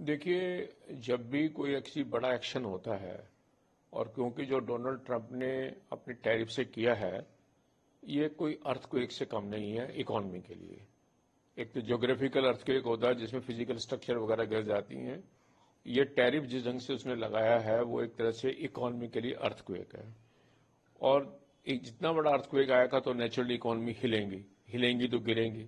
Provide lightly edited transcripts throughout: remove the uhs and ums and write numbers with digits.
देखिए, जब भी कोई ऐसी बड़ा एक्शन होता है और क्योंकि जो डोनाल्ड ट्रंप ने अपनी टैरिफ से किया है, ये कोई अर्थक्वेक से कम नहीं है इकोनॉमी के लिए। एक तो ज्योग्राफिकल अर्थक्वेक होता है जिसमें फिजिकल स्ट्रक्चर वगैरह गिर जाती हैं। ये टैरिफ जिस ढंग से उसने लगाया है वो एक तरह से इकोनॉमी के लिए अर्थक्वेक है। और एक जितना बड़ा अर्थक्वेक आएगा तो नेचुरली इकोनॉमी हिलेंगी, हिलेंगी तो गिरेंगी।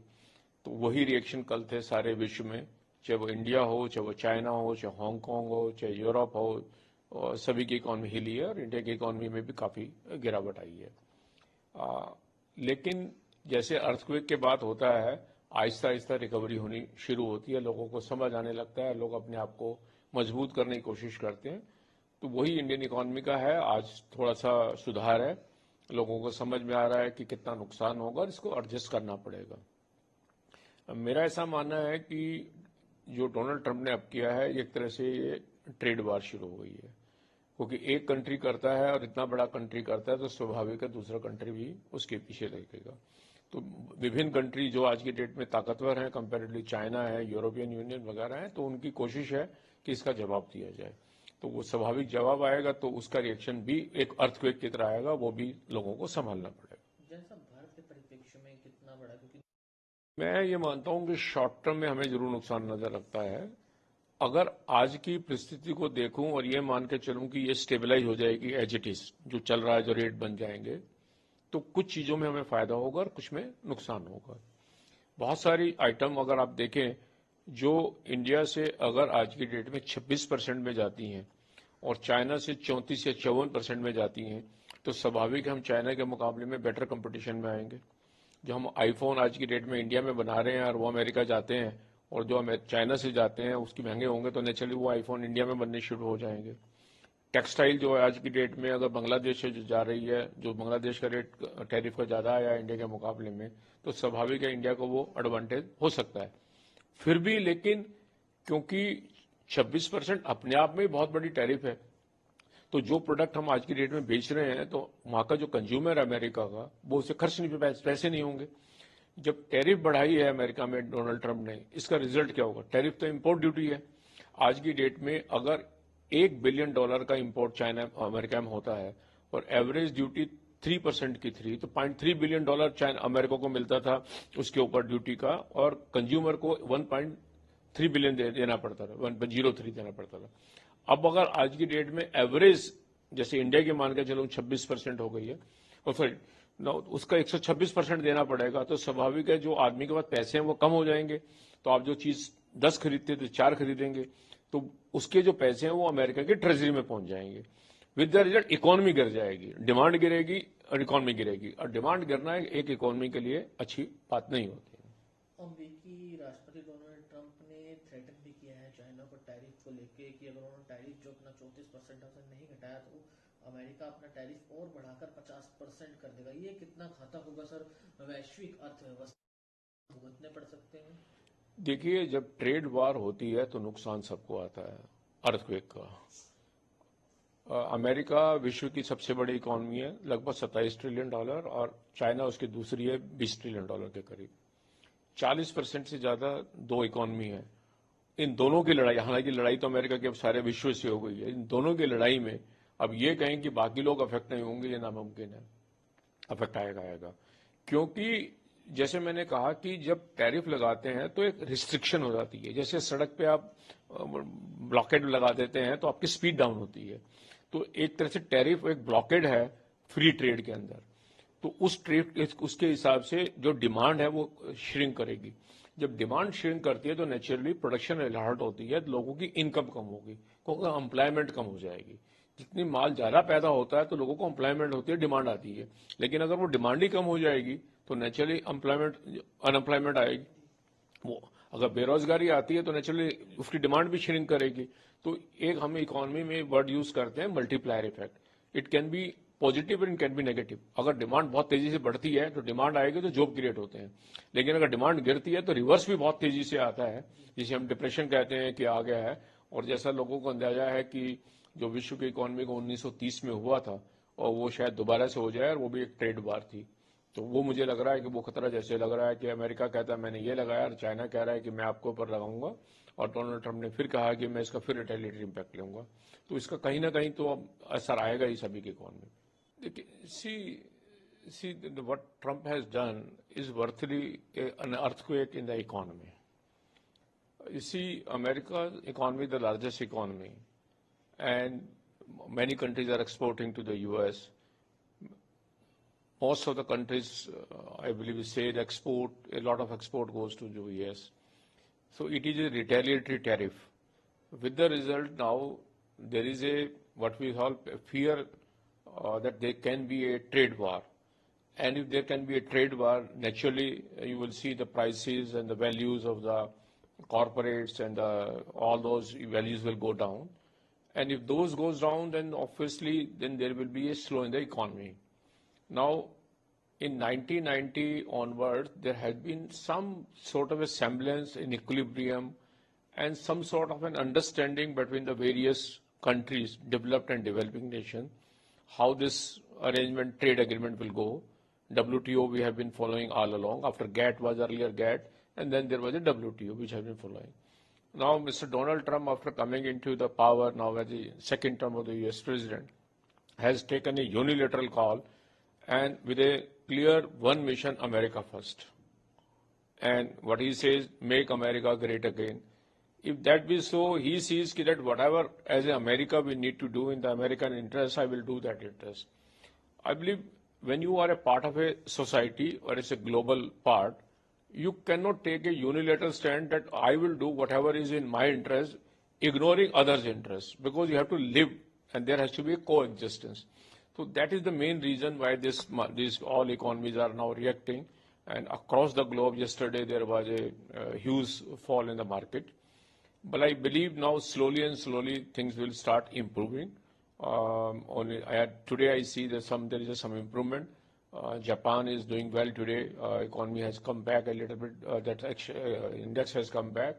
तो वही रिएक्शन कल थे सारे विश्व में, चाहे वो इंडिया हो, चाहे वो चाइना हो, चाहे हांगकांग हो, चाहे यूरोप हो, और सभी की इकोनॉमी हिली है और इंडिया की इकोनॉमी में भी काफ़ी गिरावट आई है। लेकिन जैसे अर्थक्वेक के बाद होता है, आहिस्ता आहिस्ता रिकवरी होनी शुरू होती है, लोगों को समझ आने लगता है, लोग अपने आप को मजबूत करने की कोशिश करते हैं। तो वही इंडियन इकोनॉमी का है। आज थोड़ा सा सुधार है, लोगों को समझ में आ रहा है कि कितना नुकसान होगा और इसको एडजस्ट करना पड़ेगा। मेरा ऐसा मानना है कि जो डोनाल्ड ट्रंप ने अब किया है, एक तरह से ये ट्रेड वार शुरू हो गई है, क्योंकि एक कंट्री करता है और इतना बड़ा कंट्री करता है तो स्वाभाविक है दूसरा कंट्री भी उसके पीछे लगेगा। तो विभिन्न कंट्री जो आज की डेट में ताकतवर हैं, कंपेरेटिवली चाइना है, यूरोपियन यूनियन वगैरह हैं, तो उनकी कोशिश है कि इसका जवाब दिया जाए। तो वो स्वाभाविक जवाब आएगा तो उसका रिएक्शन भी एक अर्थक्वेक की तरह आएगा, वो भी लोगों को संभालना पड़ेगा। जैसा भारत के परिप्रेक्ष्य में कितना बड़ा, क्योंकि मैं ये मानता हूं कि शॉर्ट टर्म में हमें जरूर नुकसान नजर रखता है। अगर आज की परिस्थिति को देखूं और ये मान के चलूं कि ये स्टेबलाइज हो जाएगी एज इट इज, जो चल रहा है, जो रेट बन जाएंगे, तो कुछ चीजों में हमें फायदा होगा और कुछ में नुकसान होगा। बहुत सारी आइटम अगर आप देखें जो इंडिया से अगर आज की डेट में 26% में जाती हैं और चाइना से 34 या 54% में जाती हैं, तो स्वाभाविक हम चाइना के मुकाबले में बेटर कंपटीशन में आएंगे। जो हम आईफोन आज की डेट में इंडिया में बना रहे हैं और वो अमेरिका जाते हैं, और जो चाइना से जाते हैं उसकी महंगे होंगे, तो नेचुरली वो आईफोन इंडिया में बनने शुरू हो जाएंगे। टेक्सटाइल जो है आज की डेट में अगर बांग्लादेश से जो जा रही है, जो बांग्लादेश का रेट टैरिफ का ज़्यादा आया इंडिया के मुकाबले में, तो स्वाभाविक है इंडिया को वो एडवांटेज हो सकता है। फिर भी लेकिन क्योंकि 26% अपने आप में बहुत बड़ी टैरिफ है, तो जो प्रोडक्ट हम आज की डेट में बेच रहे हैं तो वहाँ का जो कंज्यूमर है अमेरिका का, वो उसे खर्च नहीं, पैसे नहीं होंगे। जब टैरिफ बढ़ाई है अमेरिका में डोनाल्ड ट्रंप ने, इसका रिजल्ट क्या होगा? टैरिफ तो इंपोर्ट ड्यूटी है। आज की डेट में अगर $1 बिलियन का इंपोर्ट चाइना अमेरिका में होता है और एवरेज ड्यूटी 3% की थी, तो $0.3 बिलियन चाइना अमेरिका को मिलता था उसके ऊपर ड्यूटी का, और कंज्यूमर को 1.3 बिलियन देना पड़ता था, 1.03 देना पड़ता था। अब अगर आज की डेट में एवरेज जैसे इंडिया की मान के चलो 26% हो गई है, और फिर उसका 126% देना पड़ेगा, तो स्वाभाविक है जो आदमी के पास पैसे हैं वो कम हो जाएंगे। तो आप जो चीज 10 खरीदते तो 4 खरीदेंगे, तो उसके जो पैसे हैं वो अमेरिका की ट्रेजरी में पहुंच जाएंगे। विद द रिजल्ट इकोनॉमी गिर जाएगी, डिमांड गिरेगी और इकोनॉमी गिरेगी, और डिमांड गिरना एक इकोनॉमी के लिए अच्छी बात नहीं होती है। अमेरिकी राष्ट्रपति डोनाल्ड ट्रंप ने थ्रेटन भी किया है चाइना को टैरिफ को लेके कि अगर उन्होंने टैरिफ जो अपना 34% नहीं घटाया तो अमेरिका अपना टैरिफ और बढ़ाकर 50% कर देगा। ये कितना घातक होगा सर, वैश्विक अर्थव्यवस्था भुगतने पड़ सकते हैं? देखिए, जब ट्रेड वार होती है तो नुकसान सबको आता है। अर्थक्वेक का अमेरिका विश्व की सबसे बड़ी इकोनॉमी है, लगभग $27 ट्रिलियन, और चाइना उसकी दूसरी है $20 ट्रिलियन के करीब। 40% से ज्यादा दो इकोनॉमी है। इन दोनों की लड़ाई, हालांकि लड़ाई तो अमेरिका के अब सारे विश्व से हो गई है, इन दोनों की लड़ाई में अब ये कहें कि बाकी लोग अफेक्ट नहीं होंगे, ये नामुमकिन है। अफेक्ट आएगा, क्योंकि जैसे मैंने कहा कि जब टैरिफ लगाते हैं तो एक रिस्ट्रिक्शन हो जाती है। जैसे सड़क पे आप ब्लॉकेड लगा देते हैं तो आपकी स्पीड डाउन होती है, तो एक तरह से टैरिफ एक ब्लॉकेड है फ्री ट्रेड के अंदर। तो उस ट्रेड उसके हिसाब से जो डिमांड है वो श्रिंक करेगी। जब डिमांड श्रिंक करती है तो नेचुरली प्रोडक्शन हर्ट होती है, लोगों की इनकम कम होगी, क्योंकि एम्प्लॉयमेंट कम हो जाएगी। जितनी माल ज्यादा पैदा होता है तो लोगों को एम्प्लॉयमेंट होती है, डिमांड आती है। लेकिन अगर वो डिमांड ही कम हो जाएगी तो नेचुरली अनएम्प्लॉयमेंट आएगी। वो अगर बेरोजगारी आती है तो नेचुरली उसकी डिमांड भी श्रिंक करेगी। तो एक हम इकोनॉमी में वर्ड यूज करते हैं multiplier effect. It can be positive and can be negative. अगर डिमांड बहुत तेजी से बढ़ती है तो डिमांड आएगी तो जॉब क्रिएट होते हैं, लेकिन अगर डिमांड गिरती है तो रिवर्स भी बहुत तेजी से आता है, जिसे हम डिप्रेशन कहते हैं कि आ गया है। और जैसा लोगों को अंदाजा है कि जो विश्व की इकोनॉमी को 1930 में हुआ था और वो शायद दोबारा से हो जाए, और वो भी एक ट्रेड वार थी। तो वो मुझे लग रहा है कि वो खतरा जैसे लग रहा है कि अमेरिका कहता है मैंने ये लगाया और चाइना कह रहा है कि मैं आपके ऊपर लगाऊंगा, और डोनाल्ड ट्रंप ने फिर कहा कि मैं इसका फिर रिटेलिएटरी इम्पैक्ट लूंगा, तो इसका कहीं ना कहीं तो अब असर आएगा ही सभी की इकोनॉमी। देखिए, see what Trump has done is virtually an earthquake in the economy. You see, America's economy is the largest economy, and many countries are exporting to the U.S. Most of the countries, I believe, say the export, a lot of export goes to the U.S. So it is a retaliatory tariff. With the result now, there is what we call a fear that there can be a trade war. And if there can be a trade war, naturally you will see the prices and the values of the corporates and all those values will go down. And if those goes down, then obviously then there will be a slow in the economy. Now, in 1990 onward, there has been some sort of a semblance in equilibrium and some sort of an understanding between the various countries, developed and developing nations, how this arrangement, trade agreement will go. WTO we have been following all along. After GATT was earlier GATT, and then there was a WTO which has been following. Now, Mr. Donald Trump, after coming into the power now as the second term of the US president, has taken a unilateral call and with a clear one mission, America first. And what he says, make America great again. If that be so, he sees that whatever as America we need to do in the American interest, I will do that interest. I believe when you are a part of a society or it's a global part, you cannot take a unilateral stand that I will do whatever is in my interest, ignoring others' interests, because you have to live and there has to be a coexistence. So that is the main reason why these all economies are now reacting. And across the globe, yesterday there was a huge fall in the market. But I believe now slowly and slowly things will start improving. Today I see there is some improvement. Japan is doing well today. Economy has come back a little bit. Index has come back.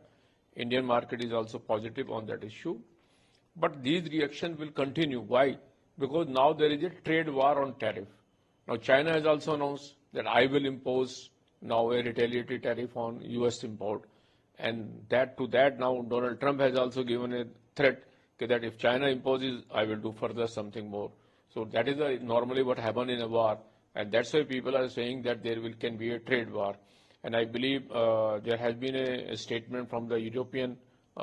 Indian market is also positive on that issue. But these reactions will continue. Why? Because now there is a trade war on tariff. Now China has also announced that I will impose now a retaliatory tariff on US import. And to that now Donald Trump has also given a threat that if China imposes, I will do further something more. So that is normally what happens in a war. And that's why people are saying that there can be a trade war. And I believe there has been a statement from the European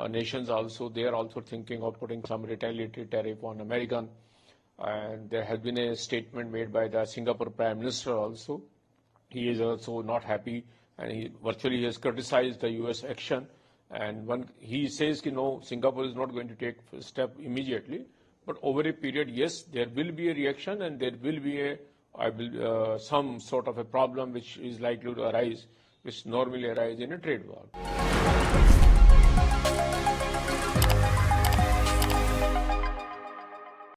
nations also. They are also thinking of putting some retaliatory tariff on American. And there has been a statement made by the Singapore Prime Minister also. He is also not happy, and he virtually has criticized the US action. And he says, no, Singapore is not going to take a step immediately. But over a period, yes, there will be a reaction and there will be some sort of a problem which is likely to arise, which normally arises in a trade war.